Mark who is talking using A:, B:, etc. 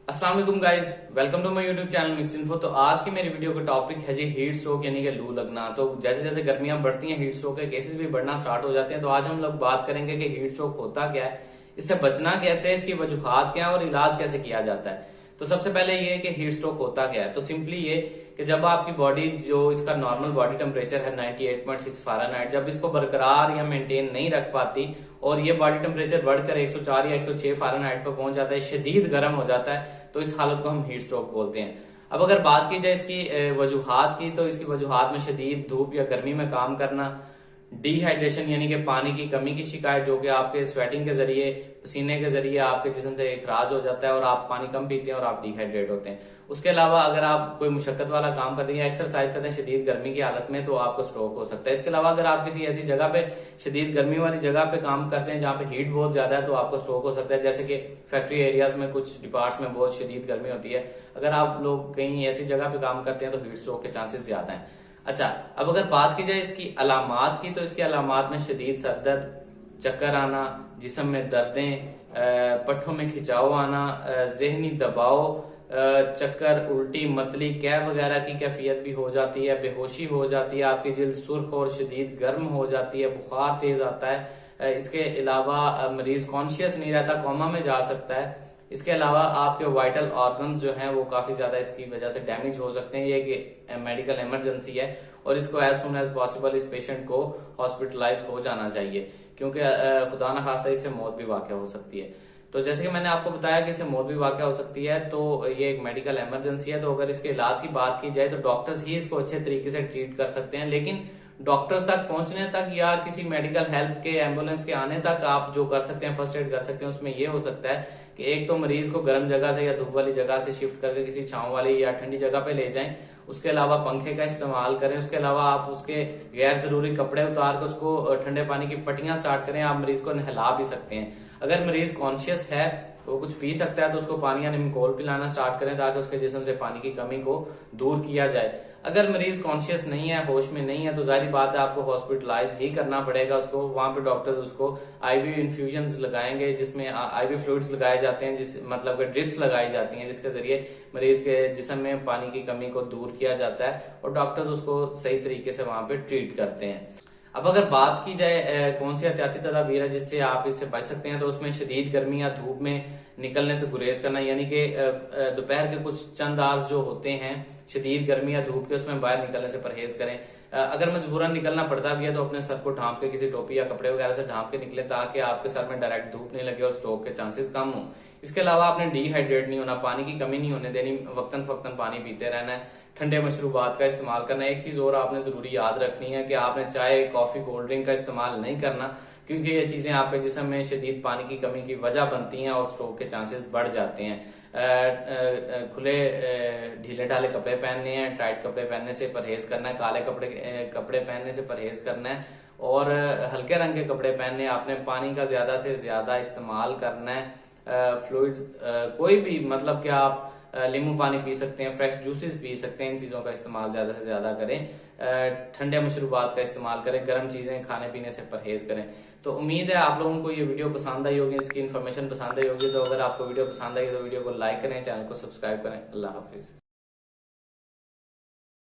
A: अस्सलाम वालेकुम guys, welcome to my YouTube channel mix info. तो आज की मेरी वीडियो का टॉपिक है जी हीट स्ट्रोक यानी कि लू लगना। तो जैसे जैसे गर्मियां बढ़ती हैं हीट स्ट्रोक के केसेस भी बढ़ना स्टार्ट हो जाते हैं। तो आज हम लोग बात करेंगे कि हीट स्ट्रोक होता क्या है, इससे बचना कैसे है, इसकी वजूहात क्या है और इलाज कैसे किया जाता है। तो सबसे पहले ये कि हीट स्ट्रोक होता क्या है। तो सिंपली ये कि जब आपकी बॉडी जो इसका नॉर्मल बॉडी टेम्परेचर है 98.6 फ़ारेनहाइट, जब इसको बरकरार या मेंटेन नहीं रख पाती और ये बॉडी टेम्परेचर बढ़कर 104 या 106 फ़ारेनहाइट पर पहुंच जाता है, शदीद गर्म हो जाता है, तो इस हालत को हम हीट स्ट्रोक बोलते हैं। अब अगर बात की जाए इसकी वजूहात की, तो इसकी वजूहात में शदीद धूप या गर्मी में काम करना, डिहाइड्रेशन यानी कि पानी की कमी की शिकायत, जो कि आपके स्वेटिंग के जरिए, पसीने के जरिए आपके जिस्म से इखराज हो जाता है और आप पानी कम पीते हैं और आप डिहाइड्रेट होते हैं। उसके अलावा अगर आप कोई मुशक्कत वाला काम करते हैं या एक्सरसाइज करते हैं शदीद गर्मी की हालत में, तो आपको स्ट्रोक हो सकता है। इसके अलावा अगर आप किसी ऐसी जगह पे, शदीद गर्मी वाली जगह पे काम करते हैं जहां पे हीट बहुत ज्यादा है, तो आपको स्ट्रोक हो सकता है। जैसे कि फैक्ट्री एरियाज में कुछ डिपार्ट्स में बहुत शदीद गर्मी होती है, अगर आप लोग कहीं ऐसी जगह पे काम करते हैं तो हीट स्ट्रोक के चांसेस ज्यादा है। अच्छा, अब अगर बात की जाए इसकी अलामात की, तो इसकी अलामात में शदीद सरदर्द, चक्कर आना, जिस्म में दर्दें, पट्ठों में खिंचाव आना, जहनी दबाव, चक्कर, उल्टी, मतली, कैब वगैरह की कैफियत भी हो जाती है, बेहोशी हो जाती है, आपकी जिल्द सुर्ख और शदीद गर्म हो जाती है, बुखार तेज आता है। इसके अलावा मरीज कॉन्शियस नहीं रहता, कोमा में जा सकता है। इसके अलावा आपके वाइटल ऑर्गन्स जो हैं वो काफी ज्यादा इसकी वजह से डैमेज हो सकते हैं। ये एक मेडिकल इमरजेंसी है और इसको एज सुन एज पॉसिबल इस पेशेंट को हॉस्पिटलाइज हो जाना चाहिए, क्योंकि खुदा न खास्ता इससे मौत भी वाक़ हो सकती है। तो जैसे कि मैंने आपको बताया कि इससे मौत भी वाक़ हो सकती है, तो ये एक मेडिकल इमरजेंसी है। तो अगर इसके इलाज की बात की जाए तो डॉक्टर्स ही इसको अच्छे तरीके से ट्रीट कर सकते हैं, लेकिन डॉक्टर्स तक पहुंचने तक या किसी मेडिकल हेल्प के एम्बुलेंस के आने तक आप जो कर सकते हैं, फर्स्ट एड कर सकते हैं, उसमें ये हो सकता है कि एक तो मरीज को गर्म जगह से या धूप वाली जगह से शिफ्ट करके किसी छांव वाली या ठंडी जगह पे ले जाएं। उसके अलावा पंखे का इस्तेमाल करें। उसके अलावा आप उसके गैर जरूरी कपड़े उतार कर उसको ठंडे पानी की पट्टियां स्टार्ट करें। आप मरीज को नहला भी सकते हैं। अगर मरीज कॉन्शियस है, वो कुछ पी सकता है, तो उसको पानी या निमकोल पिलाना स्टार्ट करें ताकि उसके जिस्म से पानी की कमी को दूर किया जाए। अगर मरीज कॉन्शियस नहीं है, होश में नहीं है, तो जाहिर बात है आपको हॉस्पिटलाइज ही करना पड़ेगा उसको। वहां पे डॉक्टर उसको आईवी इन्फ्यूजन्स लगाएंगे, जिसमें आईवी फ्लूइड्स लगाए जाते हैं, जिस मतलब ड्रिप्स लगाई जाती हैं, जिसके जरिए मरीज के जिस्म में पानी की कमी को दूर किया जाता है और डॉक्टर्स उसको सही तरीके से वहां पे ट्रीट करते हैं। अब अगर बात की जाए कौन सी एहतियाती तदाबीर है जिससे आप इससे बच सकते हैं, तो उसमें शदीद गर्मी या धूप में निकलने से गुरेज करना, यानी कि दोपहर के कुछ चंद आवर्स जो होते हैं शदीद गर्मी या धूप के, उसमें बाहर निकलने से परहेज करें। अगर मजबूरन निकलना पड़ता भी है तो अपने सर को ढांप के किसी टोपी या कपड़े वगैरह से ढांप के निकले, ताकि आपके सर में डायरेक्ट धूप नहीं लगे और स्ट्रोक के चांसेस कम हो। इसके अलावा आपने डिहाइड्रेट नहीं होना, पानी की कमी नहीं होने देनी, वक्तन फक्तन पानी पीते रहना है, ठंडे मशरूबात का इस्तेमाल करना है। एक चीज और आपने जरूरी याद रखनी है कि आपने चाय, कॉफी, कोल्ड ड्रिंक का इस्तेमाल नहीं करना, क्योंकि ये चीजें आपके जिस्म में शदीद पानी की कमी की वजह बनती हैं और स्ट्रोक के चांसेस बढ़ जाते हैं। खुले ढीले ढाले कपड़े पहनने हैं, टाइट कपड़े पहनने से परहेज करना है, काले कपड़े पहनने से परहेज करना है और हल्के रंग के कपड़े पहनने। आपने पानी का ज्यादा से ज्यादा इस्तेमाल करना है। फ्लूइड्स कोई भी, मतलब कि आप नींबू पानी पी सकते हैं, फ्रेश जूसेस पी सकते हैं, इन चीजों का इस्तेमाल ज्यादा से ज्यादा करें। ठंडे मशरूबात का इस्तेमाल करें, गर्म चीजें खाने पीने से परहेज करें। तो उम्मीद है आप लोगों को ये वीडियो पसंद आई होगी, इसकी इन्फॉर्मेशन पसंद आई होगी। तो अगर आपको वीडियो पसंद आई तो वीडियो को लाइक करें, चैनल को सब्सक्राइब करें। अल्लाह हाफिज।